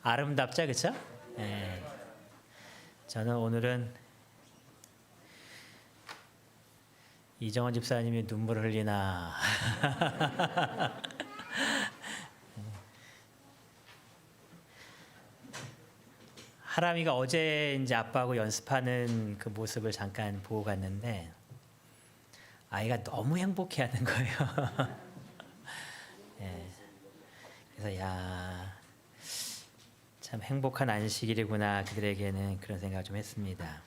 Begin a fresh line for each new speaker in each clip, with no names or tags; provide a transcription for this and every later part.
아름답죠, 그렇죠? 네. 저는 오늘은 이정원 집사님이 눈물을 흘리나. 하람이가 어제 이제 아빠하고 연습하는 그 모습을 잠깐 보고 갔는데 아이가 너무 행복해하는 거예요. 네. 그래서 참 행복한 안식일이구나 그들에게는, 그런 생각을 좀 했습니다.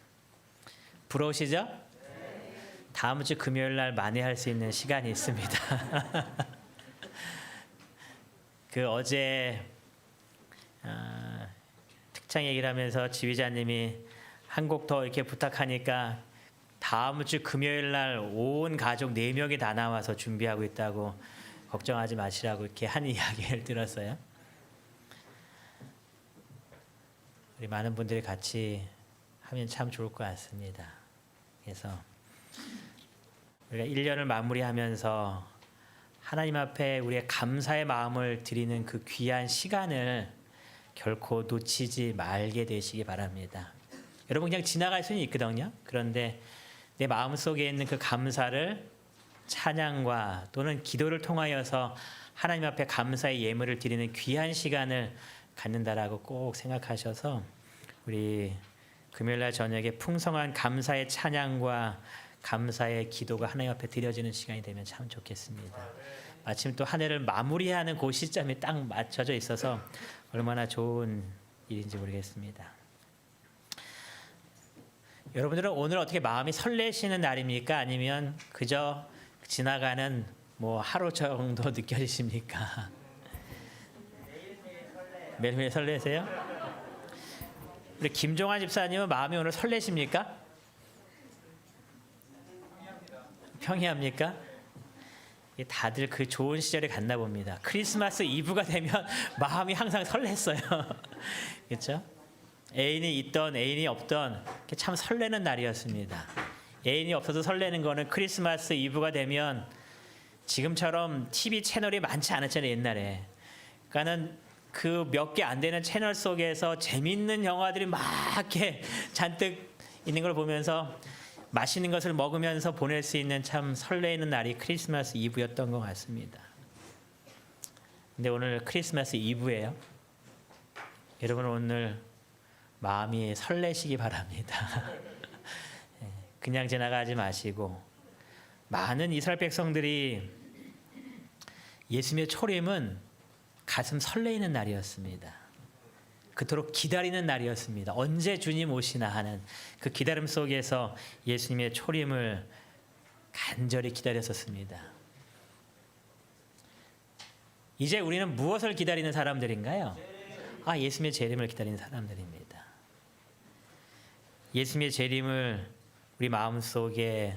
부러우시죠? 다음 주 금요일 날 만회할 수 있는 시간이 있습니다. 그 어제 특창 얘기를 하면서 지휘자님이 한 곡 더 이렇게 부탁하니까 다음 주 금요일 날 온 가족 4명이 다 나와서 준비하고 있다고, 걱정하지 마시라고 이렇게 한 이야기를 들었어요. 우리 많은 분들이 같이 하면 참 좋을 것 같습니다. 그래서 우리가 1년을 마무리하면서 하나님 앞에 우리의 감사의 마음을 드리는 그 귀한 시간을 결코 놓치지 말게 되시기 바랍니다. 여러분, 그냥 지나갈 수는 있거든요. 그런데 내 마음속에 있는 그 감사를 찬양과 또는 기도를 통하여서 하나님 앞에 감사의 예물을 드리는 귀한 시간을 갖는다라고 꼭 생각하셔서 우리 금요일날 저녁에 풍성한 감사의 찬양과 감사의 기도가 하나님 앞에 드려지는 시간이 되면 참 좋겠습니다. 마침 또 한 해를 마무리하는 그 시점이 딱 맞춰져 있어서 얼마나 좋은 일인지 모르겠습니다. 여러분들은 오늘 어떻게 마음이 설레시는 날입니까? 아니면 그저 지나가는 하루 정도 느껴지십니까? 매일매일 설레세요? 우리 김종환 집사님은 마음이 오늘 설레십니까? 평이합니까? 다들 그 좋은 시절에 갔나 봅니다. 크리스마스 이브가 되면 마음이 항상 설렜어요. 그렇죠? 애인이 있던 애인이 없던 참 설레는 날이었습니다. 애인이 없어도 설레는 거는 크리스마스 이브가 되면 지금처럼 TV 채널이 많지 않았잖아요, 옛날에. 그러니까는 그 몇 개 안 되는 채널 속에서 재밌는 영화들이 막 이렇게 잔뜩 있는 걸 보면서 맛있는 것을 먹으면서 보낼 수 있는 참 설레이는 날이 크리스마스 이브였던 것 같습니다. 근데 오늘 크리스마스 이브예요. 여러분, 오늘 마음이 설레시기 바랍니다. 그냥 지나가지 마시고, 많은 이스라엘 백성들이 예수님의 초림은 가슴 설레이는 날이었습니다. 그토록 기다리는 날이었습니다. 언제 주님 오시나 하는 그 기다림 속에서 예수님의 초림을 간절히 기다렸었습니다. 이제 우리는 무엇을 기다리는 사람들인가요? 예수님의 재림을 기다리는 사람들입니다. 예수님의 재림을 우리 마음속에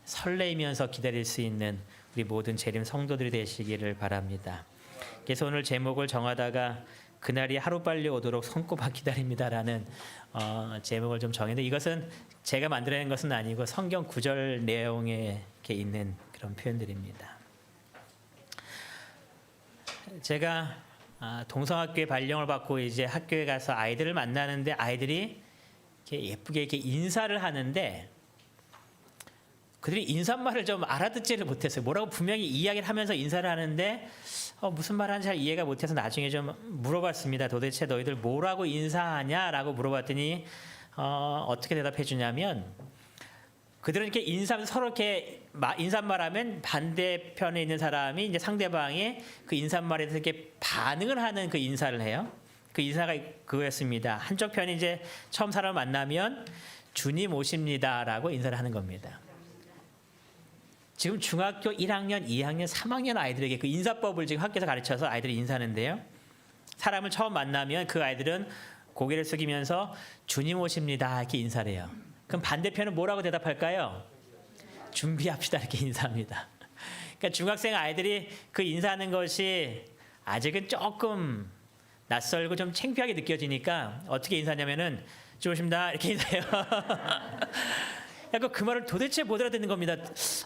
설레이면서 기다릴 수 있는 우리 모든 재림 성도들이 되시기를 바랍니다. 그래서 오늘 제목을 정하다가 그날이 하루빨리 오도록 손꼽아 기다립니다라는 제목을 좀 정했는데, 이것은 제가 만들어낸 것은 아니고 성경 구절 내용에 이렇게 있는 그런 표현들입니다. 제가 동성학교에 발령을 받고 이제 학교에 가서 아이들을 만나는데 아이들이 이렇게 예쁘게 이렇게 인사를 하는데 그들이 인사말을 좀 알아듣지를 못했어요. 뭐라고 분명히 이야기를 하면서 인사를 하는데 무슨 말 하는지 잘 이해가 못해서 나중에 좀 물어봤습니다. 도대체 너희들 뭐라고 인사하냐라고 물어봤더니 어떻게 대답해 주냐면, 그들은 이렇게 서로 이렇게 인사말하면 반대편에 있는 사람이 이제 상대방의 그 인사말에 대해서 이렇게 반응을 하는 그 인사를 해요. 그 인사가 그거였습니다. 한쪽 편이 이제 처음 사람을 만나면 주님 오십니다라고 인사를 하는 겁니다. 지금 중학교 1학년, 2학년, 3학년 아이들에게 그 인사법을 지금 학교에서 가르쳐서 아이들이 인사하는데요. 사람을 처음 만나면 그 아이들은 고개를 숙이면서 주님 오십니다 이렇게 인사를 해요. 그럼 반대편은 뭐라고 대답할까요? 준비합시다 이렇게 인사합니다. 그러니까 중학생 아이들이 그 인사하는 것이 아직은 조금 낯설고 좀 창피하게 느껴지니까 어떻게 인사하냐면은 주님 오십니다 이렇게 인사해요. 약간 그 말을 도대체 못 알아듣는 겁니다.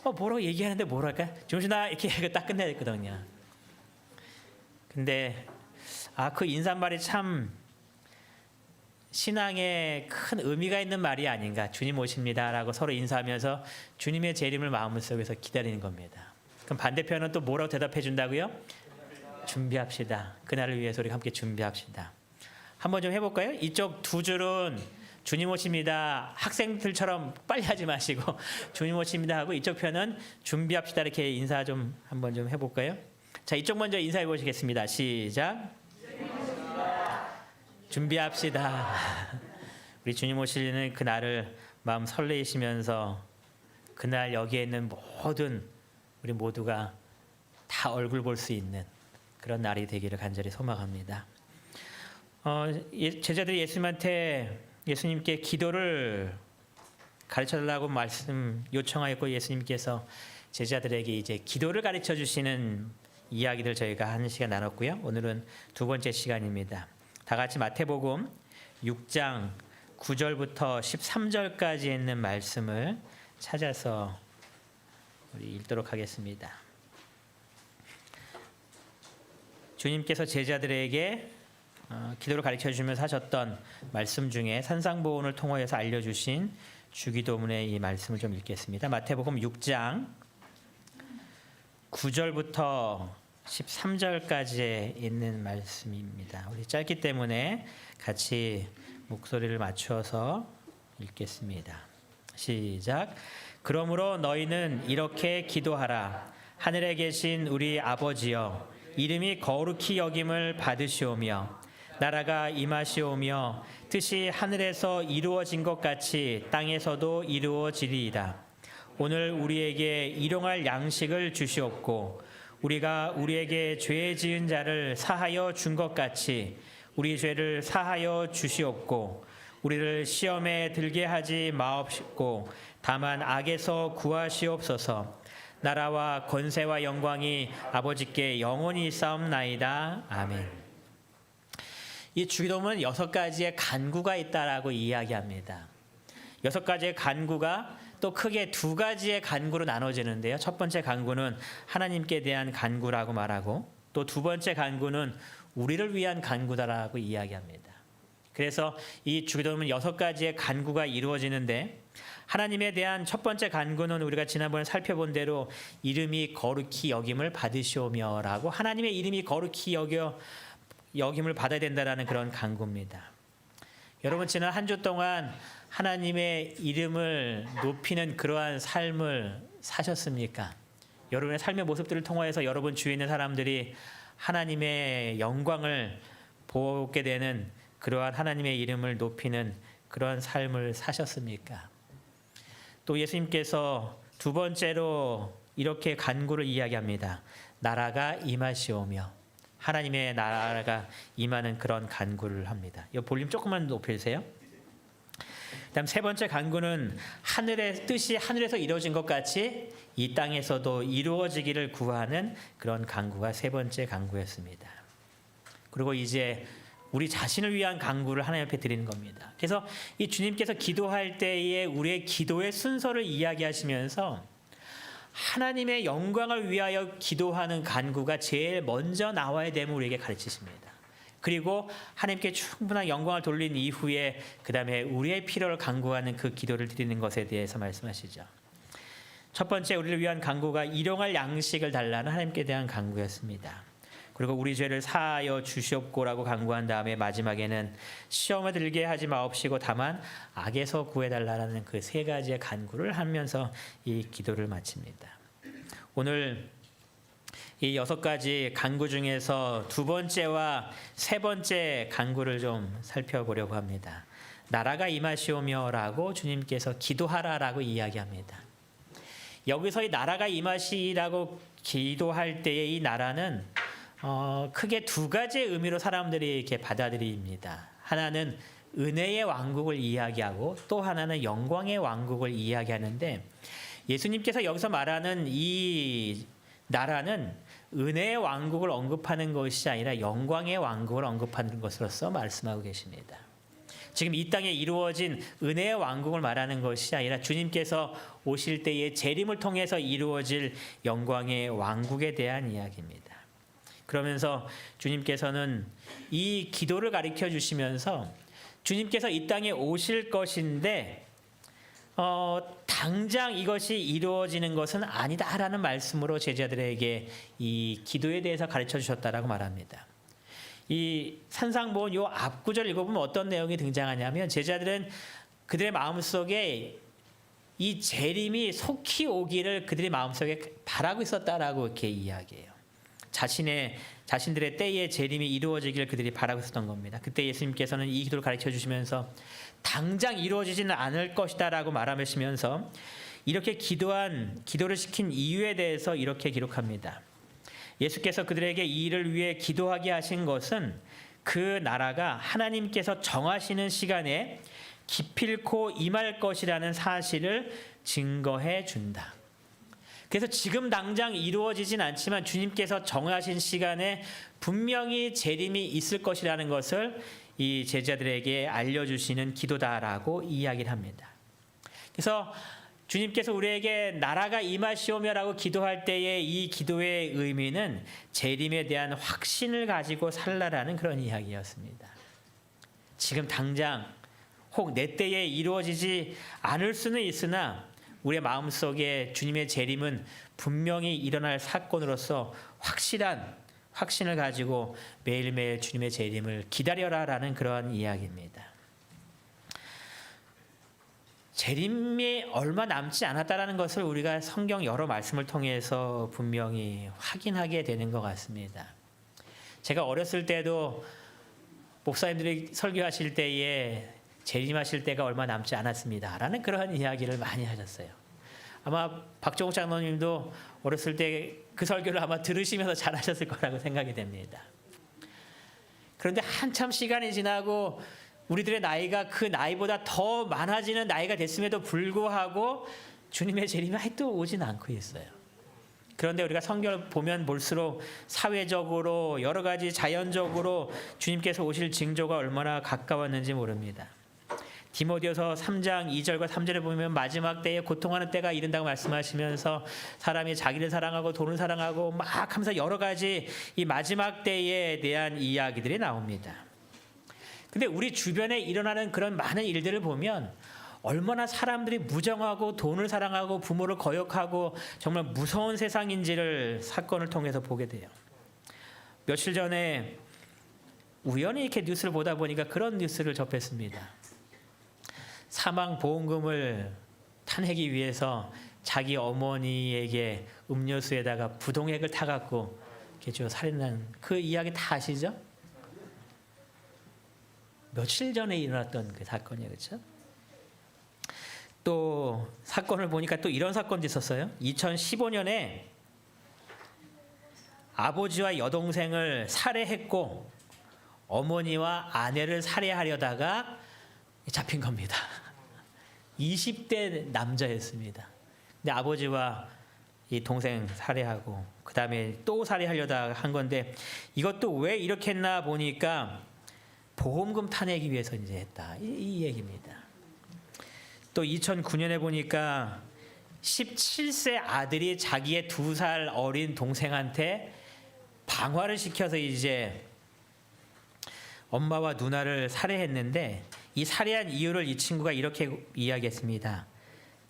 뭐라고 얘기하는데 뭐랄까? 정신아 이렇게 딱 끝내야 됐거든요. 근데 그 인사말이 참 신앙에 큰 의미가 있는 말이 아닌가. 주님 오십니다라고 서로 인사하면서 주님의 재림을 마음속에서 기다리는 겁니다. 그럼 반대편은 또 뭐라고 대답해 준다고요? 준비합시다. 그날을 위해서 우리 함께 준비합시다. 한번 좀 해볼까요? 이쪽 두 줄은 주님 오십니다. 학생들처럼 빨리 하지 마시고 주님 오십니다 하고 이쪽 편은 준비합시다 이렇게 인사 좀 한번 좀 해볼까요? 자, 이쪽 먼저 인사해 보시겠습니다. 시작. 준비합시다. 우리 주님 오시는 그날을 마음 설레이시면서 그날 여기에 있는 모든 우리 모두가 다 얼굴 볼 수 있는 그런 날이 되기를 간절히 소망합니다. 제자들이 예수님께 기도를 가르쳐달라고 말씀 요청하였고 예수님께서 제자들에게 이제 기도를 가르쳐 주시는 이야기들 저희가 한 시간 나눴고요. 오늘은 두 번째 시간입니다. 다 같이 마태복음 6장 9절부터 13절까지 있는 말씀을 찾아서 우리 읽도록 하겠습니다. 주님께서 제자들에게 기도를 가르쳐 주면서 하셨던 말씀 중에 산상보훈을 통하여서 알려주신 주기도문의 이 말씀을 좀 읽겠습니다. 마태복음 6장 9절부터 13절까지 있는 말씀입니다. 우리 짧기 때문에 같이 목소리를 맞춰서 읽겠습니다. 시작. 그러므로 너희는 이렇게 기도하라. 하늘에 계신 우리 아버지여, 이름이 거룩히 여김을 받으시오며 나라가 임하시오며 뜻이 하늘에서 이루어진 것 같이 땅에서도 이루어지리이다. 오늘 우리에게 일용할 양식을 주시옵고 우리가 우리에게 죄 지은 자를 사하여 준 것 같이 우리 죄를 사하여 주시옵고 우리를 시험에 들게 하지 마옵시고 다만 악에서 구하시옵소서. 나라와 권세와 영광이 아버지께 영원히 있사옵나이다. 아멘. 이 주기도문은 6가지의 간구가 있다라고 이야기합니다. 6가지의 간구가 또 크게 2가지의 간구로 나눠지는데요. 첫 번째 간구는 하나님께 대한 간구라고 말하고 또 두 번째 간구는 우리를 위한 간구다라고 이야기합니다. 그래서 이 주기도문은 6가지의 간구가 이루어지는데 하나님에 대한 첫 번째 간구는 우리가 지난번에 살펴본 대로 이름이 거룩히 여김을 받으시오며라고 하나님의 이름이 거룩히 여김을 받아야 된다라는 그런 간구입니다. 여러분 지난 한 주 동안 하나님의 이름을 높이는 그러한 삶을 사셨습니까? 여러분의 삶의 모습들을 통하여서 여러분 주위에 있는 사람들이 하나님의 영광을 보게 되는 그러한 하나님의 이름을 높이는 그러한 삶을 사셨습니까? 또 예수님께서 두 번째로 이렇게 간구를 이야기합니다. 나라가 임하시오며 하나님의 나라가 임하는 그런 간구를 합니다. 이 볼륨 조금만 높여주세요. 그다음 세 번째 간구는 하늘의 뜻이 하늘에서 이루어진 것 같이 이 땅에서도 이루어지기를 구하는 그런 간구가 세 번째 간구였습니다. 그리고 이제 우리 자신을 위한 간구를 하나님 앞에 드리는 겁니다. 그래서 이 주님께서 기도할 때에 우리의 기도의 순서를 이야기하시면서 하나님의 영광을 위하여 기도하는 간구가 제일 먼저 나와야 됨을 우리에게 가르치십니다. 그리고 하나님께 충분한 영광을 돌린 이후에 그 다음에 우리의 필요를 간구하는 그 기도를 드리는 것에 대해서 말씀하시죠. 첫 번째 우리를 위한 간구가 일용할 양식을 달라는 하나님께 대한 간구였습니다. 그리고 우리 죄를 사하여 주시옵고라고 간구한 다음에 마지막에는 시험에 들게 하지 마옵시고 다만 악에서 구해달라는 그 세 가지의 간구를 하면서 이 기도를 마칩니다. 오늘 이 6가지 간구 중에서 두 번째와 세 번째 간구를 좀 살펴보려고 합니다. 나라가 임하시오며라고 주님께서 기도하라라고 이야기합니다. 여기서 이 나라가 임하시라고 기도할 때의 이 나라는 크게 2가지의 의미로 사람들이 이렇게 받아들입니다. 하나는 은혜의 왕국을 이야기하고 또 하나는 영광의 왕국을 이야기하는데 예수님께서 여기서 말하는 이 나라는 은혜의 왕국을 언급하는 것이 아니라 영광의 왕국을 언급하는 것으로서 말씀하고 계십니다. 지금 이 땅에 이루어진 은혜의 왕국을 말하는 것이 아니라 주님께서 오실 때의 재림을 통해서 이루어질 영광의 왕국에 대한 이야기입니다. 그러면서 주님께서는 이 기도를 가르쳐 주시면서 주님께서 이 땅에 오실 것인데 당장 이것이 이루어지는 것은 아니다라는 말씀으로 제자들에게 이 기도에 대해서 가르쳐 주셨다라고 말합니다. 이 산상보훈 요 앞구절 읽어보면 어떤 내용이 등장하냐면 제자들은 그들의 마음속에 이 재림이 속히 오기를 그들의 마음속에 바라고 있었다라고 이렇게 이야기해요. 자신들의 때에 재림이 이루어지기를 그들이 바라고 있었던 겁니다. 그때 예수님께서는 이 기도를 가르쳐 주시면서 당장 이루어지지는 않을 것이다라고 말하시면서 이렇게 기도를 시킨 이유에 대해서 이렇게 기록합니다. 예수께서 그들에게 이 일을 위해 기도하게 하신 것은 그 나라가 하나님께서 정하시는 시간에 기필코 임할 것이라는 사실을 증거해 준다. 그래서 지금 당장 이루어지진 않지만 주님께서 정하신 시간에 분명히 재림이 있을 것이라는 것을 이 제자들에게 알려주시는 기도다라고 이야기를 합니다. 그래서 주님께서 우리에게 나라가 임하시오며라고 기도할 때에 이 기도의 의미는 재림에 대한 확신을 가지고 살라라는 그런 이야기였습니다. 지금 당장 혹 내 때에 이루어지지 않을 수는 있으나 우리의 마음속에 주님의 재림은 분명히 일어날 사건으로서 확실한 확신을 가지고 매일매일 주님의 재림을 기다려라라는 그러한 이야기입니다. 재림이 얼마 남지 않았다라는 것을 우리가 성경 여러 말씀을 통해서 분명히 확인하게 되는 것 같습니다. 제가 어렸을 때도 목사님들이 설교하실 때에 재림하실 때가 얼마 남지 않았습니다라는 그러한 이야기를 많이 하셨어요. 아마 박종욱 장로님도 어렸을 때 그 설교를 아마 들으시면서 잘하셨을 거라고 생각이 됩니다. 그런데 한참 시간이 지나고 우리들의 나이가 그 나이보다 더 많아지는 나이가 됐음에도 불구하고 주님의 재림이 아직도 오진 않고 있어요. 그런데 우리가 성경을 보면 볼수록 사회적으로 여러 가지 자연적으로 주님께서 오실 징조가 얼마나 가까웠는지 모릅니다. 디모데후서 3장 2절과 3절에 보면 마지막 때에 고통하는 때가 이른다고 말씀하시면서 사람이 자기를 사랑하고 돈을 사랑하고 막 하면서 여러 가지 이 마지막 때에 대한 이야기들이 나옵니다. 근데 우리 주변에 일어나는 그런 많은 일들을 보면 얼마나 사람들이 무정하고 돈을 사랑하고 부모를 거역하고 정말 무서운 세상인지를 사건을 통해서 보게 돼요. 며칠 전에 우연히 이렇게 뉴스를 보다 보니까 그런 뉴스를 접했습니다. 사망보험금을 타내기 위해서 자기 어머니에게 음료수에다가 부동액을 타갖고 이렇게 살인한 그 이야기 다 아시죠? 며칠 전에 일어났던 그 사건이에요, 그렇죠? 또 사건을 보니까 또 이런 사건도 있었어요. 2015년에 아버지와 여동생을 살해했고 어머니와 아내를 살해하려다가 잡힌 겁니다. 20대 남자였습니다. 근데 아버지와 이 동생 살해하고 그 다음에 또 살해하려다 한 건데 이것도 왜 이렇게 했나 보니까 보험금 타내기 위해서 이제 했다. 이 얘기입니다. 또 2009년에 보니까 17세 아들이 자기의 2살 어린 동생한테 방화를 시켜서 이제 엄마와 누나를 살해했는데 이 살해한 이유를 이 친구가 이렇게 이야기했습니다.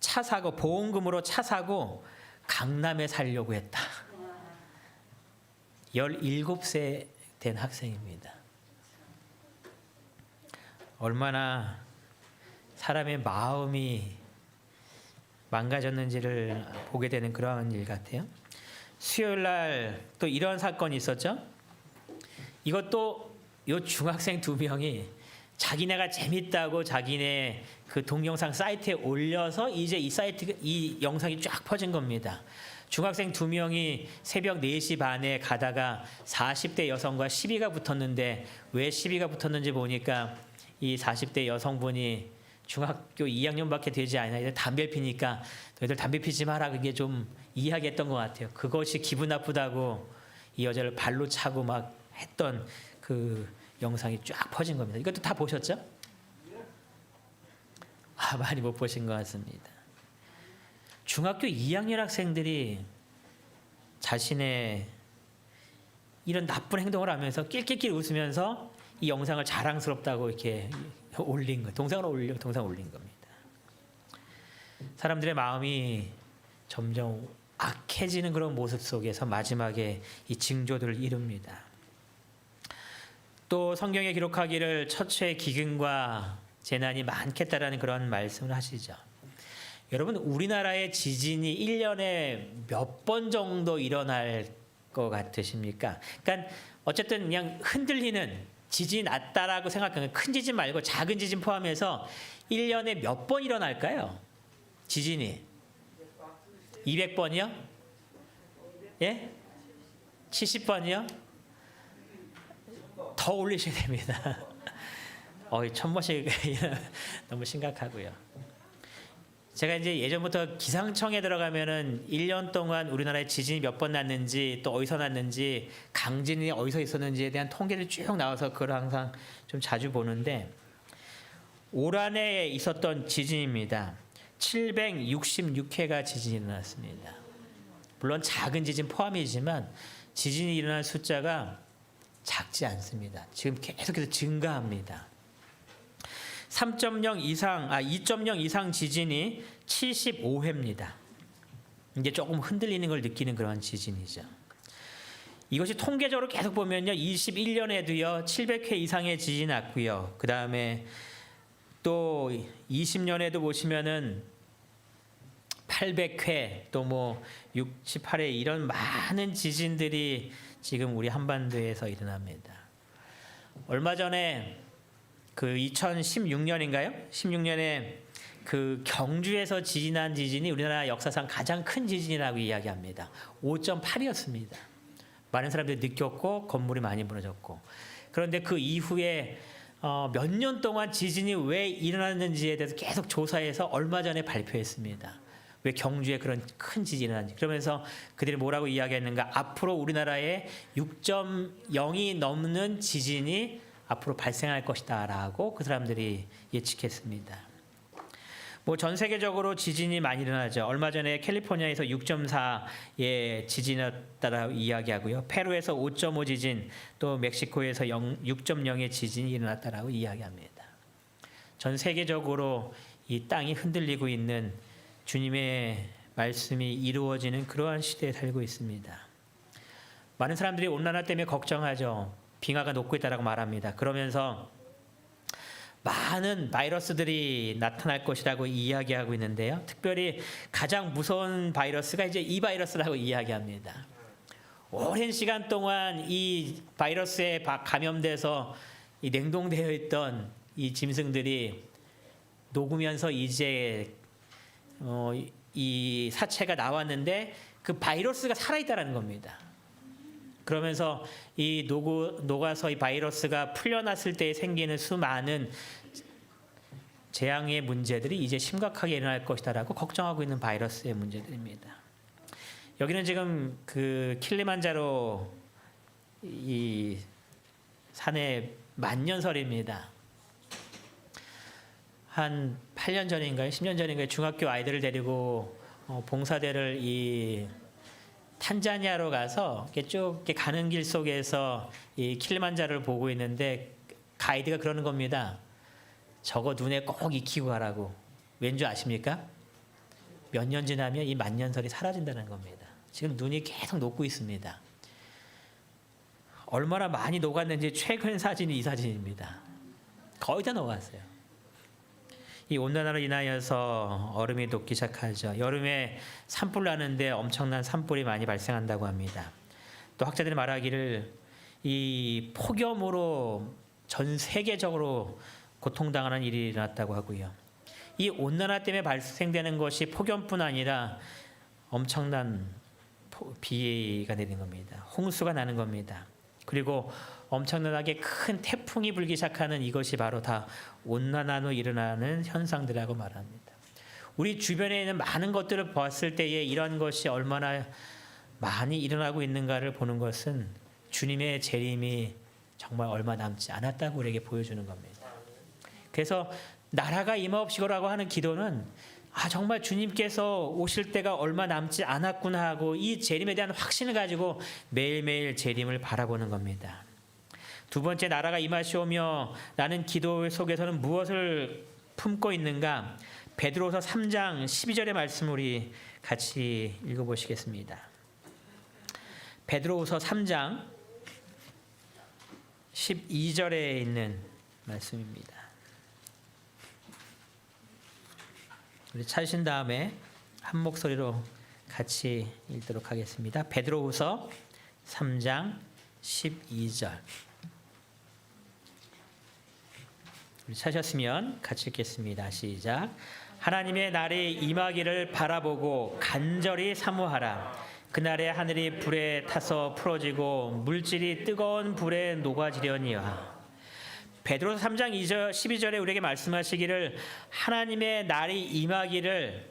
차 사고 보험금으로 차 사고 강남에 살려고 했다. 17세 된 학생입니다. 얼마나 사람의 마음이 망가졌는지를 보게 되는 그러한 일 같아요. 수요일 날 또 이런 사건이 있었죠. 이것도 요 중학생 2명이 자기네가 재밌다고 자기네 그 동영상 사이트에 올려서 이제 이 영상이 쫙 퍼진 겁니다. 중학생 2명이 새벽 4시 반에 가다가 40대 여성과 시비가 붙었는데 왜 시비가 붙었는지 보니까 이 40대 여성분이 중학교 2학년밖에 되지 않아 담배 피니까 너희들 담배 피지 마라 그게 좀 이야기했던 것 같아요. 그것이 기분 나쁘다고 이 여자를 발로 차고 막 했던 그 영상이 쫙 퍼진 겁니다. 이것도 다 보셨죠? 많이 못 보신 것 같습니다. 중학교 2학년 학생들이 자신의 이런 나쁜 행동을 하면서 낄낄낄 웃으면서 이 영상을 자랑스럽다고 이렇게 올린 거, 동상 올린 겁니다. 사람들의 마음이 점점 악해지는 그런 모습 속에서 마지막에 이 징조들을 이룹니다. 또 성경에 기록하기를 처처의 기근과 재난이 많겠다라는 그런 말씀을 하시죠. 여러분, 우리나라의 지진이 1년에 몇 번 정도 일어날 것 같으십니까? 그러니까 어쨌든 그냥 흔들리는 지진이 났다라고 생각하면 큰 지진 말고 작은 지진 포함해서 1년에 몇 번 일어날까요? 지진이 200번이요? 예? 70번이요? 더 올리셔야 됩니다. 1000번씩 너무 심각하고요. 제가 이제 예전부터 기상청에 들어가면은 1년 동안 우리나라에 지진이 몇 번 났는지 또 어디서 났는지 강진이 어디서 있었는지에 대한 통계를 쭉 나와서 그걸 항상 좀 자주 보는데 올 한해 있었던 지진입니다. 766회가 지진이 일어났습니다. 물론 작은 지진 포함이지만 지진이 일어난 숫자가 작지 않습니다. 지금 계속해서 증가합니다. 2.0 이상 지진이 75회입니다. 이제 조금 흔들리는 걸 느끼는 그런 지진이죠. 이것이 통계적으로 계속 보면요, 21년에도요 700회 이상의 지진이 났고요. 그 다음에 또 20년에도 보시면은 800회 또 뭐 68회 이런 많은 지진들이 지금 우리 한반도에서 일어납니다. 얼마 전에 그 2016년인가요? 16년에 그 경주에서 지진한 지진이 우리나라 역사상 가장 큰 지진이라고 이야기합니다. 5.8이었습니다. 많은 사람들이 느꼈고 건물이 많이 무너졌고. 그런데 그 이후에 몇 년 동안 지진이 왜 일어났는지에 대해서 계속 조사해서 얼마 전에 발표했습니다. 왜 경주에 그런 큰 지진이 일어났는지. 그러면서 그들이 뭐라고 이야기했는가? 앞으로 우리나라에 6.0이 넘는 지진이 앞으로 발생할 것이다 라고 그 사람들이 예측했습니다. 뭐 전 세계적으로 지진이 많이 일어나죠. 얼마 전에 캘리포니아에서 6.4의 지진이었다라고 이야기하고요. 페루에서 5.5 지진, 또 멕시코에서 6.0의 지진이 일어났다라고 이야기합니다. 전 세계적으로 이 땅이 흔들리고 있는 주님의 말씀이 이루어지는 그러한 시대에 살고 있습니다. 많은 사람들이 온난화 때문에 걱정하죠. 빙하가 녹고 있다라고 말합니다. 그러면서 많은 바이러스들이 나타날 것이라고 이야기하고 있는데요. 특별히 가장 무서운 바이러스가 이제 이 바이러스라고 이야기합니다. 오랜 시간 동안 이 바이러스에 감염돼서 이 냉동되어 있던 이 짐승들이 녹으면서 이제 이 사체가 나왔는데 그 바이러스가 살아있다는 겁니다. 그러면서 이 녹아서 이 바이러스가 풀려났을 때 생기는 수많은 재앙의 문제들이 이제 심각하게 일어날 것이다라고 걱정하고 있는 바이러스의 문제들입니다. 여기는 지금 그 킬리만자로 이 산의 만년설입니다. 한 8년 전인가요? 10년 전인가요? 중학교 아이들을 데리고 봉사대를 이 탄자니아로 가서 이렇게 쭉 이렇게 가는 길 속에서 이 킬리만자로를 보고 있는데 가이드가 그러는 겁니다. 저거 눈에 꼭 익히고 가라고. 왠지 아십니까? 몇 년 지나면 이 만년설이 사라진다는 겁니다. 지금 눈이 계속 녹고 있습니다. 얼마나 많이 녹았는지 최근 사진이 이 사진입니다. 거의 다 녹았어요. 이 온난화로 인하여서 얼음이 녹기 시작하죠. 여름에 산불 나는데 엄청난 산불이 많이 발생한다고 합니다. 또 학자들이 말하기를 이 폭염으로 전 세계적으로 고통당하는 일이 일어났다고 하고요. 이 온난화 때문에 발생되는 것이 폭염뿐 아니라 엄청난 비가 내리는 겁니다. 홍수가 나는 겁니다. 그리고 엄청나게 큰 태풍이 불기 시작하는 이것이 바로 다 온난화로 일어나는 현상들이라고 말합니다. 우리 주변에 있는 많은 것들을 봤을 때에 이런 것이 얼마나 많이 일어나고 있는가를 보는 것은 주님의 재림이 정말 얼마 남지 않았다고 우리에게 보여주는 겁니다. 그래서 나라가 임하옵시고라고 하는 기도는 정말 주님께서 오실 때가 얼마 남지 않았구나 하고 이 재림에 대한 확신을 가지고 매일매일 재림을 바라보는 겁니다. 두 번째, 나라가 임하시오며 라는 기도 속에서는 무엇을 품고 있는가? 베드로후서 3장 12절의 말씀 우리 같이 읽어보시겠습니다. 베드로후서 3장 12절에 있는 말씀입니다. 우리 찾으신 다음에 한 목소리로 같이 읽도록 하겠습니다. 베드로후서 3장 12절. 우리 찾으셨으면 같이 읽겠습니다. 시작. 하나님의 날이 임하기를 바라보고 간절히 사모하라. 그날에 하늘이 불에 타서 풀어지고 물질이 뜨거운 불에 녹아지려니와. 베드로서 3장 12절에 우리에게 말씀하시기를 하나님의 날이 임하기를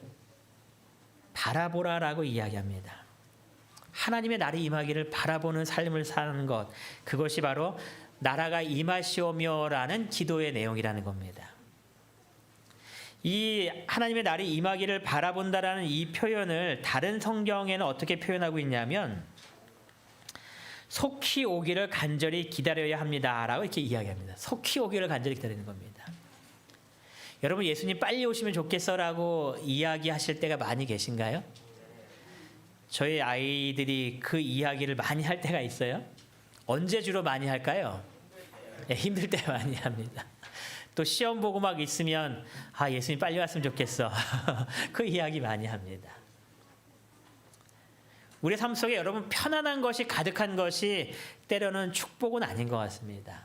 바라보라라고 이야기합니다. 하나님의 날이 임하기를 바라보는 삶을 사는 것, 그것이 바로 나라가 임하시오며라는 기도의 내용이라는 겁니다. 이 하나님의 날이 임하기를 바라본다라는 이 표현을 다른 성경에는 어떻게 표현하고 있냐면 속히 오기를 간절히 기다려야 합니다라고 이렇게 이야기합니다. 속히 오기를 간절히 기다리는 겁니다. 여러분, 예수님 빨리 오시면 좋겠어라고 이야기하실 때가 많이 계신가요? 저희 아이들이 그 이야기를 많이 할 때가 있어요. 언제 주로 많이 할까요? 힘들 때 많이 합니다. 또 시험 보고 막 있으면 예수님 빨리 왔으면 좋겠어. 그 이야기 많이 합니다. 우리 삶 속에 여러분 편안한 것이 가득한 것이 때로는 축복은 아닌 것 같습니다.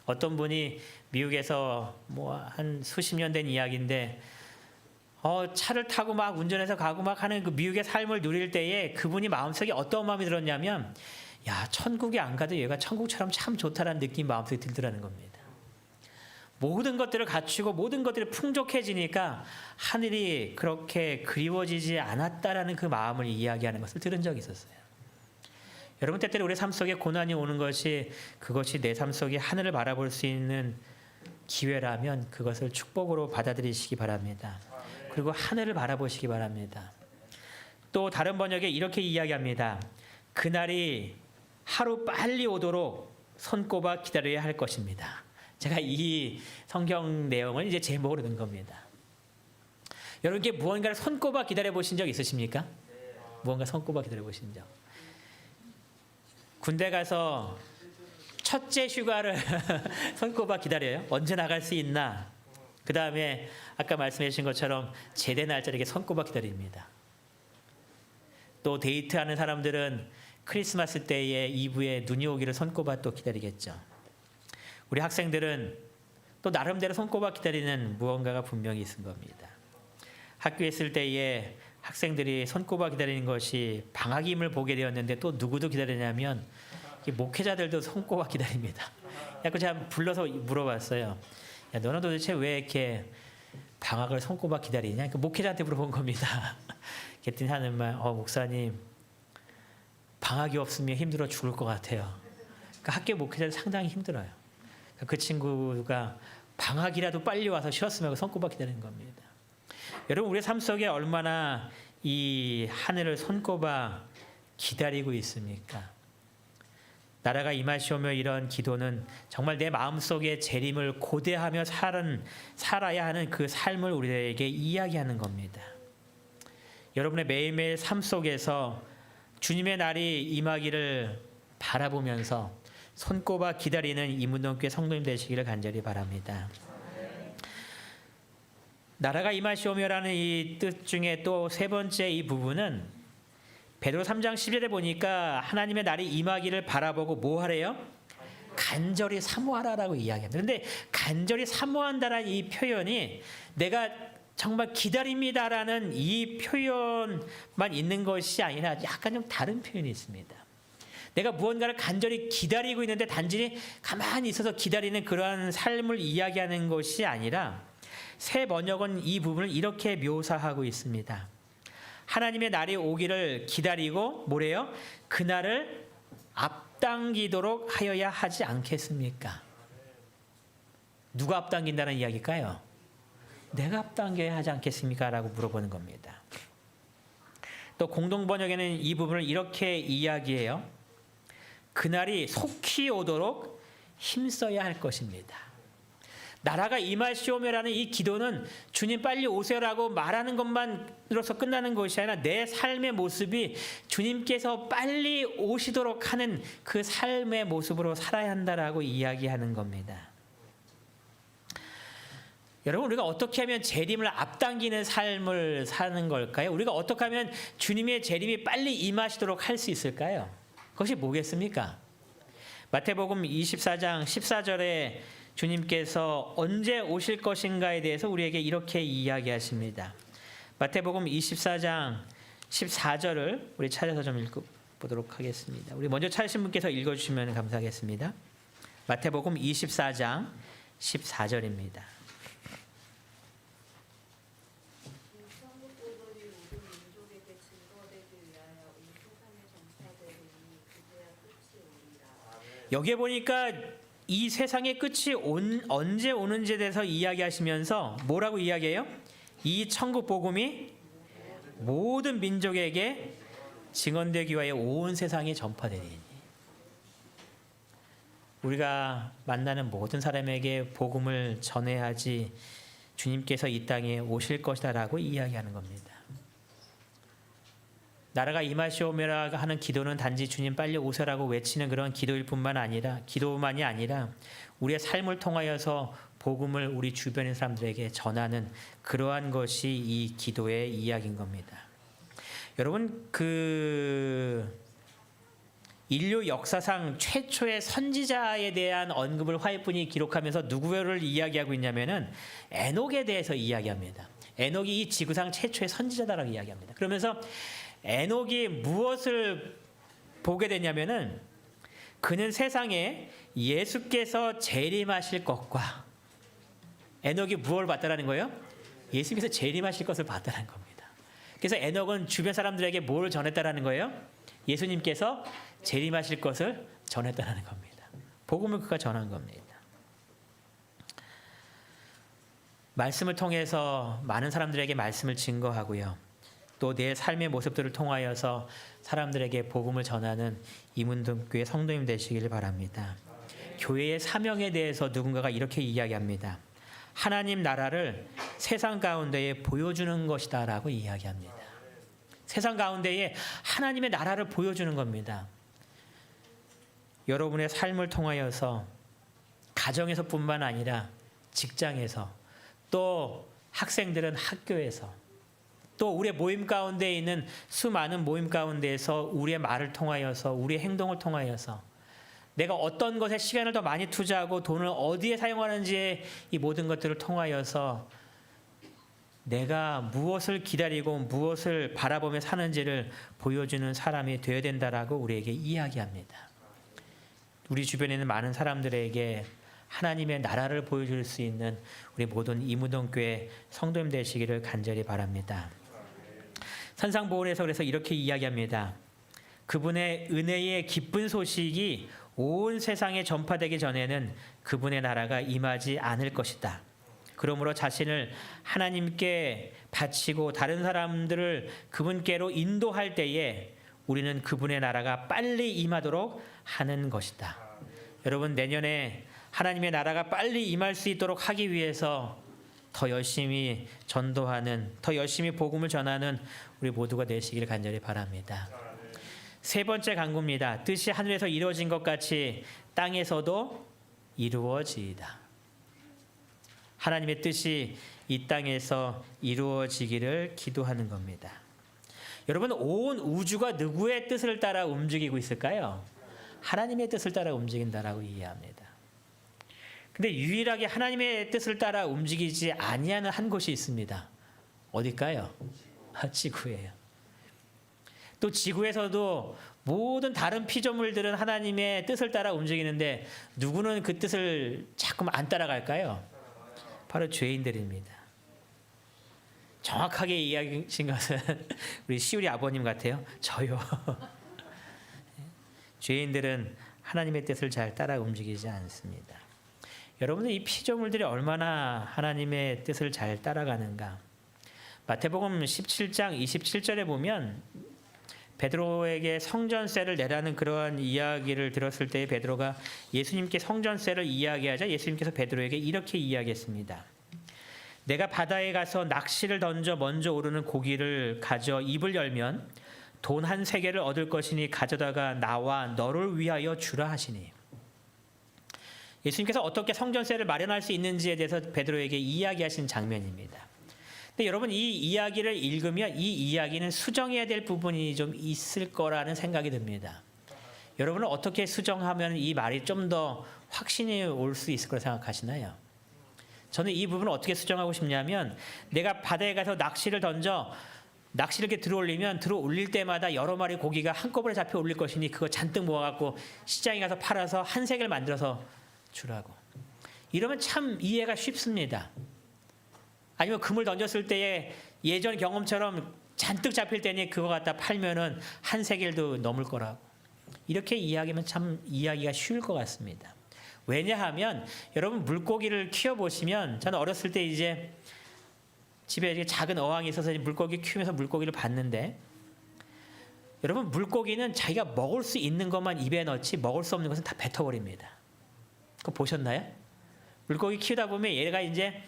어떤 분이 미국에서 한 수십 년 된 이야기인데 차를 타고 막 운전해서 가고 막 하는 그 미국의 삶을 누릴 때에 그분이 마음속에 어떤 마음이 들었냐면 천국에 안 가도 얘가 천국처럼 참 좋다라는 느낌이 마음속에 들더라는 겁니다. 모든 것들을 갖추고 모든 것들이 풍족해지니까 하늘이 그렇게 그리워지지 않았다라는 그 마음을 이야기하는 것을 들은 적이 있었어요. 여러분, 때때로 우리 삶 속에 고난이 오는 것이 그것이 내 삶 속에 하늘을 바라볼 수 있는 기회라면 그것을 축복으로 받아들이시기 바랍니다. 그리고 하늘을 바라보시기 바랍니다. 또 다른 번역에 이렇게 이야기합니다. 그날이 하루 빨리 오도록 손꼽아 기다려야 할 것입니다. 제가 이 성경 내용을 이제 제목으로 넣은 겁니다. 여러분께 무언가를 손꼽아 기다려 보신 적 있으십니까? 무언가 손꼽아 기다려 보신 적. 군대 가서 첫째 휴가를 손꼽아 기다려요. 언제 나갈 수 있나? 그 다음에 아까 말씀해 주신 것처럼 제대 날짜를 이렇게 손꼽아 기다립니다. 또 데이트하는 사람들은 크리스마스 때에 이브에 눈이 오기를 손꼽아 또 기다리겠죠. 우리 학생들은 또 나름대로 손꼽아 기다리는 무언가가 분명히 있을 겁니다. 학교에 있을 때에 학생들이 손꼽아 기다리는 것이 방학임을 보게 되었는데 또 누구도 기다리냐면 목회자들도 손꼽아 기다립니다. 그래서 제가 불러서 물어봤어요. 너는 도대체 왜 이렇게 방학을 손꼽아 기다리냐? 목회자한테 물어본 겁니다. 그랬더니 하는 말, 목사님 방학이 없으면 힘들어 죽을 것 같아요. 학교 목회자는 상당히 힘들어요. 그 친구가 방학이라도 빨리 와서 쉬었으면 손꼽아 기다리는 겁니다. 여러분, 우리 삶 속에 얼마나 이 하늘을 손꼽아 기다리고 있습니까? 나라가 임하시오며 이런 기도는 정말 내 마음속에 재림을 고대하며 살아야 하는 그 삶을 우리에게 이야기하는 겁니다. 여러분의 매일매일 삶 속에서 주님의 날이 임하기를 바라보면서 손꼽아 기다리는 이문동교회 성도님 되시기를 간절히 바랍니다. 나라가 임하시오며라는 이 뜻 중에 또 세 번째 이 부분은 베드로 3장 10절에 보니까 하나님의 날이 임하기를 바라보고 뭐 하래요? 간절히 사모하라라고 이야기합니다. 그런데 간절히 사모한다는 이 표현이 내가 정말 기다립니다라는 이 표현만 있는 것이 아니라 약간 좀 다른 표현이 있습니다. 내가 무언가를 간절히 기다리고 있는데 단지 가만히 있어서 기다리는 그러한 삶을 이야기하는 것이 아니라 새 번역은 이 부분을 이렇게 묘사하고 있습니다. 하나님의 날이 오기를 기다리고 뭐래요? 그날을 앞당기도록 하여야 하지 않겠습니까? 누가 앞당긴다는 이야기일까요? 내가 합당해야 하지 않겠습니까? 라고 물어보는 겁니다. 또 공동번역에는 이 부분을 이렇게 이야기해요. 그날이 속히 오도록 힘써야 할 것입니다. 나라가 임하시오며라는 이 기도는 주님 빨리 오세요라고 말하는 것만으로서 끝나는 것이 아니라 내 삶의 모습이 주님께서 빨리 오시도록 하는 그 삶의 모습으로 살아야 한다라고 이야기하는 겁니다. 여러분, 우리가 어떻게 하면 재림을 앞당기는 삶을 사는 걸까요? 우리가 어떻게 하면 주님의 재림이 빨리 임하시도록 할 수 있을까요? 그것이 뭐겠습니까? 마태복음 24장 14절에 주님께서 언제 오실 것인가에 대해서 우리에게 이렇게 이야기하십니다. 마태복음 24장 14절을 우리 찾아서 좀 읽어보도록 하겠습니다. 우리 먼저 찾으신 분께서 읽어주시면 감사하겠습니다. 마태복음 24장 14절입니다. 여기에 보니까 이 세상의 끝이 언제 오는지에 대해서 이야기하시면서 뭐라고 이야기해요? 이 천국 복음이 모든 민족에게 증언되기 위하여 온 세상에 전파되리니. 우리가 만나는 모든 사람에게 복음을 전해야지 주님께서 이 땅에 오실 것이다라고 이야기하는 겁니다. 나라가 임하시오며라 하는 기도는 단지 주님 빨리 오세라고 외치는 그런 기도만이 아니라 우리의 삶을 통하여서 복음을 우리 주변의 사람들에게 전하는 그러한 것이 이 기도의 이야기인 겁니다. 여러분, 인류 역사상 최초의 선지자에 대한 언급을 화해분이 기록하면서 누구를 이야기하고 있냐면은 에녹에 대해서 이야기합니다. 에녹이 이 지구상 최초의 선지자다라고 이야기합니다. 그러면서 에녹이 무엇을 보게 되냐면은 그는 세상에 예수께서 재림하실 것과 에녹이 무엇을 봤다라는 거예요? 예수께서 재림하실 것을 봤다는 겁니다. 그래서 에녹은 주변 사람들에게 뭘 전했다라는 거예요? 예수님께서 재림하실 것을 전했다라는 겁니다. 복음을 그가 전한 겁니다. 말씀을 통해서 많은 사람들에게 말씀을 증거하고요. 또 내 삶의 모습들을 통하여서 사람들에게 복음을 전하는 이문동교회 성도님 되시기를 바랍니다. 교회의 사명에 대해서 누군가가 이렇게 이야기합니다. 하나님 나라를 세상 가운데에 보여주는 것이다 라고 이야기합니다. 세상 가운데에 하나님의 나라를 보여주는 겁니다. 여러분의 삶을 통하여서 가정에서뿐만 아니라 직장에서, 또 학생들은 학교에서, 또 우리의 모임 가운데 있는 수많은 모임 가운데에서 우리의 말을 통하여서, 우리의 행동을 통하여서 내가 어떤 것에 시간을 더 많이 투자하고 돈을 어디에 사용하는지의 이 모든 것들을 통하여서 내가 무엇을 기다리고 무엇을 바라보며 사는지를 보여주는 사람이 되어야 된다라고 우리에게 이야기합니다. 우리 주변에 있는 많은 사람들에게 하나님의 나라를 보여줄 수 있는 우리 모든 이무동교회 성도님 되시기를 간절히 바랍니다. 산상보훈에서 그래서 이렇게 이야기합니다. 그분의 은혜의 기쁜 소식이 온 세상에 전파되기 전에는 그분의 나라가 임하지 않을 것이다. 그러므로 자신을 하나님께 바치고 다른 사람들을 그분께로 인도할 때에 우리는 그분의 나라가 빨리 임하도록 하는 것이다. 여러분, 내년에 하나님의 나라가 빨리 임할 수 있도록 하기 위해서 더 열심히 전도하는, 더 열심히 복음을 전하는 우리 모두가 되시기를 간절히 바랍니다. 세 번째 간구입니다. 뜻이 하늘에서 이루어진 것 같이 땅에서도 이루어지이다. 하나님의 뜻이 이 땅에서 이루어지기를 기도하는 겁니다. 여러분, 온 우주가 누구의 뜻을 따라 움직이고 있을까요? 하나님의 뜻을 따라 움직인다라고 이해합니다. 근데 유일하게 하나님의 뜻을 따라 움직이지 아니하는 한 곳이 있습니다. 어딜까요? 지구예요. 또 지구에서도 모든 다른 피조물들은 하나님의 뜻을 따라 움직이는데 누구는 그 뜻을 자꾸만 안 따라갈까요? 바로 죄인들입니다. 정확하게 이야기하신 것은 우리 시우리 아버님 같아요. 저요. 죄인들은 하나님의 뜻을 잘 따라 움직이지 않습니다. 여러분들 이 피조물들이 얼마나 하나님의 뜻을 잘 따라가는가. 마태복음 17장 27절에 보면 베드로에게 성전세를 내라는 그러한 이야기를 들었을 때 베드로가 예수님께 성전세를 이야기하자 예수님께서 베드로에게 이렇게 이야기했습니다. 내가 바다에 가서 낚시를 던져 먼저 오르는 고기를 가져 입을 열면 돈 한 세겔을 얻을 것이니 가져다가 나와 너를 위하여 주라 하시니. 예수님께서 어떻게 성전세를 마련할 수 있는지에 대해서 베드로에게 이야기하신 장면입니다. 근데 여러분 이 이야기를 읽으면 이 이야기는 수정해야 될 부분이 좀 있을 거라는 생각이 듭니다. 여러분은 어떻게 수정하면 이 말이 좀 더 확신이 올 수 있을 거라 생각하시나요? 저는 이 부분을 어떻게 수정하고 싶냐면 내가 바다에 가서 낚시를 던져 낚시를 이렇게 들어올릴 때마다 여러 마리 고기가 한꺼번에 잡혀 올릴 것이니 그거 잔뜩 모아갖고 시장에 가서 팔아서 한 세겔 만들어서 주라고. 이러면 참 이해가 쉽습니다. 아니면 금을 던졌을 때의 예전 경험처럼 잔뜩 잡힐 때니 그거 갖다 팔면은 한 세겔도 넘을 거라고. 이렇게 이야기하면 참 이야기가 쉬울 것 같습니다. 왜냐하면 여러분 물고기를 키워보시면 저는 어렸을 때 이제 집에 이렇게 작은 어항이 있어서 물고기 키우면서 물고기를 봤는데 여러분 물고기는 자기가 먹을 수 있는 것만 입에 넣지 먹을 수 없는 것은 다 뱉어버립니다. 그거 보셨나요? 물고기 키우다 보면 얘가 이제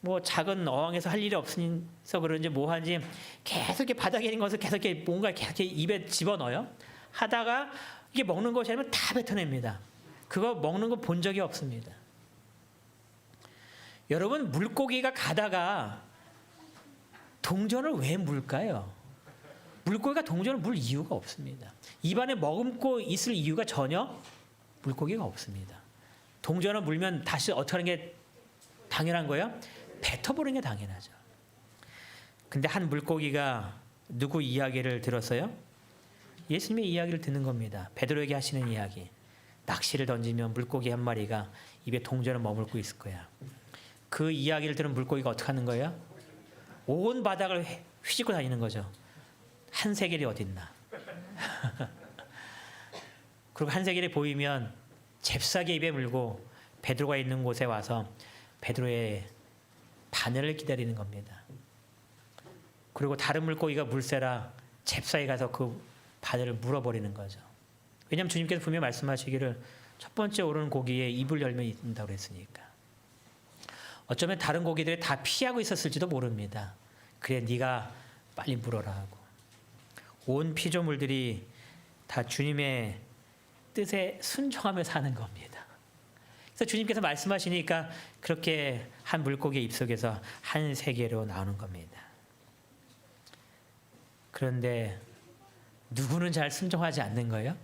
뭐 작은 어항에서 할 일이 없어서 그런지 뭐 하는지 계속 이렇게 바닥에 있는 것을 계속 이렇게 뭔가 계속 입에 집어넣어요. 하다가 이게 먹는 것이 아니면 다 뱉어냅니다. 그거 먹는 거 본 적이 없습니다. 여러분 물고기가 가다가 동전을 왜 물까요? 물고기가 동전을 물 이유가 없습니다. 입안에 머금고 있을 이유가 전혀 물고기가 없습니다. 동전을 물면 다시 어떻게 하는 게 당연한 거예요? 뱉어버리는 게 당연하죠. 근데 한 물고기가 누구 이야기를 들었어요? 예수님의 이야기를 듣는 겁니다. 베드로에게 하시는 이야기. 낚시를 던지면 물고기 한 마리가 입에 동전을 머물고 있을 거야. 그 이야기를 들은 물고기가 어떻게 하는 거예요? 온 바닥을 휘젓고 다니는 거죠. 한 세겔이 어딨나. 그리고 한 세겔이 보이면 잽싸게 입에 물고 베드로가 있는 곳에 와서 베드로의 바늘을 기다리는 겁니다. 그리고 다른 물고기가 물새라 잽싸게 가서 그 바늘을 물어버리는 거죠. 왜냐하면 주님께서 분명히 말씀하시기를 첫 번째 오르는 고기에 입을 열면 있다고 그랬으니까. 어쩌면 다른 고기들이 다 피하고 있었을지도 모릅니다. 그래 네가 빨리 물어라 하고. 온 피조물들이 다 주님의 뜻에 순종하며 사는 겁니다. 그래서 주님께서 말씀하시니까 그렇게 한 물고기의 입속에서 한 세계로 나오는 겁니다. 그런데 누구는 잘 순종하지 않는 거예요?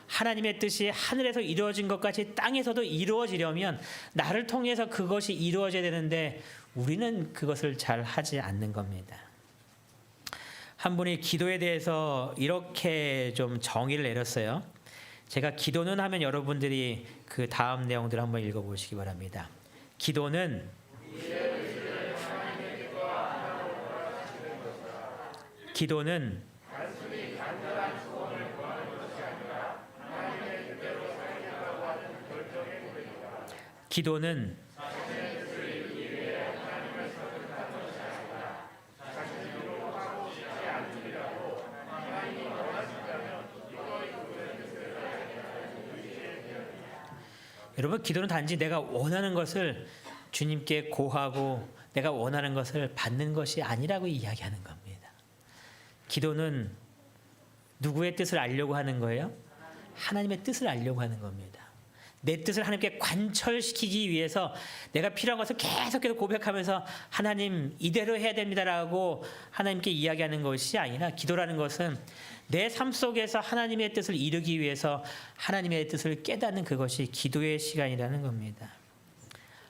하나님의 뜻이 하늘에서 이루어진 것까지 땅에서도 이루어지려면 나를 통해서 그것이 이루어져야 되는데 우리는 그것을 잘 하지 않는 겁니다. 한 분이 기도에 대해서 이렇게 좀 정의를 내렸어요. 제가 기도는 하면 여러분들이 그 다음 내용들을 한번 읽어보시기 바랍니다. 기도는 여러분 기도는 단지 내가 원하는 것을 주님께 고하고 내가 원하는 것을 받는 것이 아니라고 이야기하는 겁니다. 기도는 누구의 뜻을 알려고 하는 거예요? 하나님의 뜻을 알려고 하는 겁니다. 내 뜻을 하나님께 관철시키기 위해서 내가 필요한 것을 계속해서 고백하면서 하나님 이대로 해야 됩니다라고 하나님께 이야기하는 것이 아니라 기도라는 것은 내 삶 속에서 하나님의 뜻을 이루기 위해서 하나님의 뜻을 깨닫는 그것이 기도의 시간이라는 겁니다.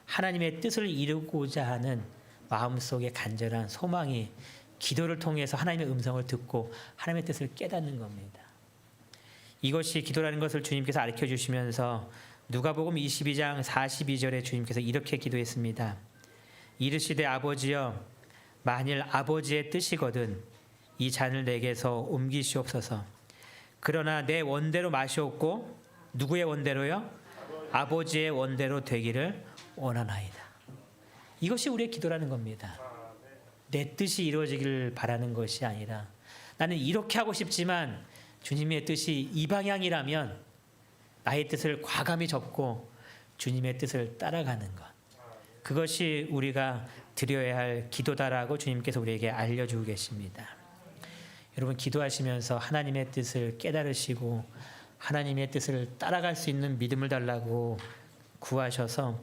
하나님의 뜻을 이루고자 하는 마음속의 간절한 소망이 기도를 통해서 하나님의 음성을 듣고 하나님의 뜻을 깨닫는 겁니다. 이것이 기도라는 것을 주님께서 가르쳐 주시면서 누가복음 22장 42절에 주님께서 이렇게 기도했습니다. 이르시되 아버지여 만일 아버지의 뜻이거든 이 잔을 내게서 옮기시옵소서. 그러나 내 원대로 마시옵고 누구의 원대로요? 아버지의 원대로 되기를 원하나이다. 이것이 우리의 기도라는 겁니다. 내 뜻이 이루어지기를 바라는 것이 아니라 나는 이렇게 하고 싶지만 주님의 뜻이 이 방향이라면 나의 뜻을 과감히 접고 주님의 뜻을 따라가는 것. 그것이 우리가 드려야 할 기도다라고 주님께서 우리에게 알려주고 계십니다. 여러분 기도하시면서 하나님의 뜻을 깨달으시고 하나님의 뜻을 따라갈 수 있는 믿음을 달라고 구하셔서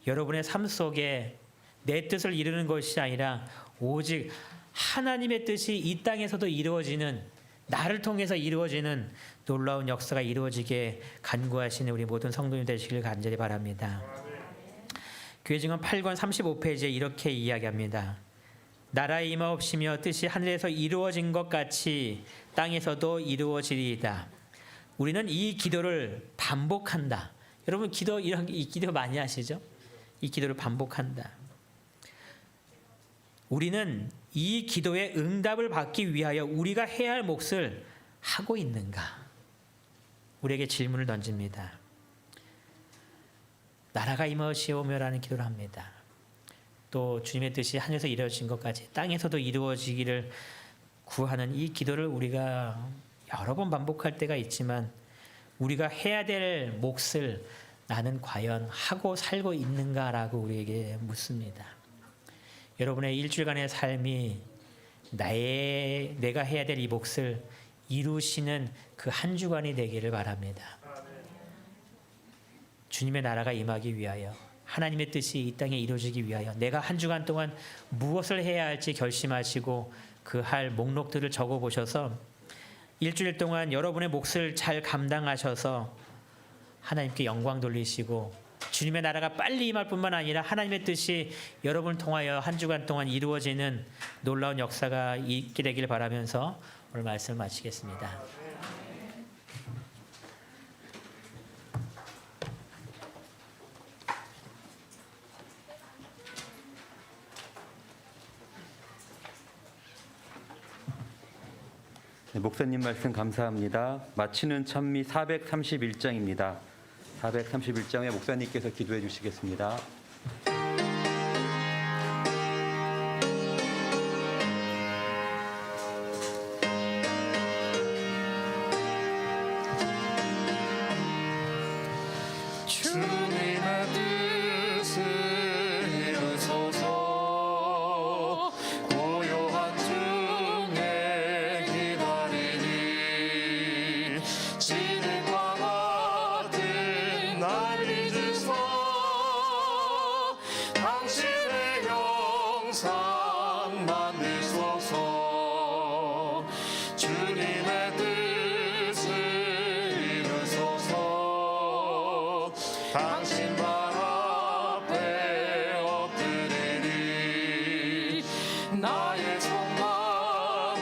여러분의 삶 속에 내 뜻을 이루는 것이 아니라 오직 하나님의 뜻이 이 땅에서도 이루어지는, 나를 통해서 이루어지는 놀라운 역사가 이루어지게 간구하시는 우리 모든 성도님 되시길 간절히 바랍니다. 교회 증언 8권 35페이지에 이렇게 이야기합니다. 나라의 임하옵시며 뜻이 하늘에서 이루어진 것 같이 땅에서도 이루어지리이다. 우리는 이 기도를 반복한다. 여러분 이 기도 많이 하시죠? 이 기도를 반복한다. 우리는 이 기도의 응답을 받기 위하여 우리가 해야 할 몫을 하고 있는가? 우리에게 질문을 던집니다. 나라가 임하시오며라는 기도를 합니다. 또 주님의 뜻이 하늘에서 이루어진 것까지 땅에서도 이루어지기를 구하는 이 기도를 우리가 여러 번 반복할 때가 있지만 우리가 해야 될 몫을 나는 과연 하고 살고 있는가라고 우리에게 묻습니다. 여러분의 일주일간의 삶이 내가 해야 될 이 몫을 이루시는 그 한 주간이 되기를 바랍니다. 주님의 나라가 임하기 위하여 하나님의 뜻이 이 땅에 이루어지기 위하여 내가 한 주간 동안 무엇을 해야 할지 결심하시고 그 할 목록들을 적어보셔서 일주일 동안 여러분의 몫을 잘 감당하셔서 하나님께 영광 돌리시고 주님의 나라가 빨리 임할 뿐만 아니라 하나님의 뜻이 여러분을 통하여 한 주간 동안 이루어지는 놀라운 역사가 있게 되길 바라면서 오늘 말씀을 마치겠습니다.
네, 목사님 말씀 감사합니다. 마치는 찬미 431장입니다. 431장에 목사님께서 기도해 주시겠습니다.
주님의 뜻을 이루소서. 고요한 중에 기다리니 진흙과 같은 날 믿으소. 당신의 형상 만드소서. 주님의 뜻을 이루소서. 당신 발 앞에 엎드리니 나의 속마음을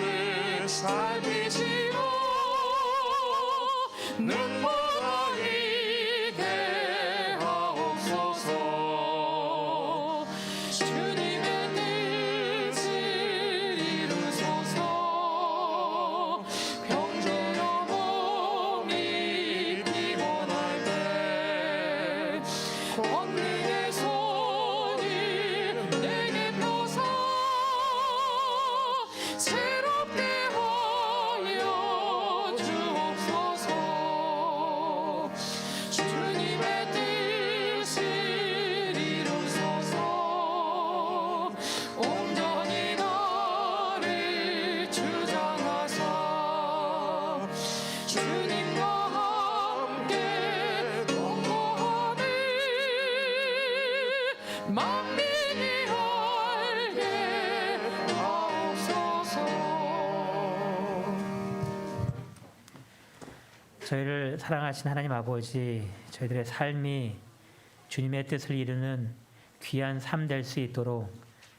살피시고 눈보다 이게 하옵소서. 주님의 뜻을 이루소서. 병들어 몸이 피곤할 때 권능의 손을 내게 펴사 새롭게 하여 주옵소서. 주님의 뜻을 이루소서. 온전히 나를 주장하사 주님과 함께 동거하니 만민이 알게 하옵소서.
저희를 사랑하신 하나님 아버지, 저희들의 삶이 주님의 뜻을 이루는 귀한 삶 될 수 있도록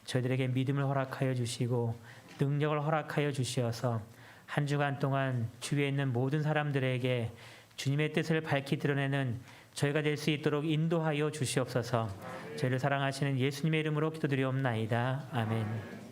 저희들에게 믿음을 허락하여 주시고 능력을 허락하여 주시어서 한 주간 동안 주위에 있는 모든 사람들에게 주님의 뜻을 밝히 드러내는 저희가 될 수 있도록 인도하여 주시옵소서. 저희를 사랑하시는 예수님의 이름으로 기도드리옵나이다. 아멘.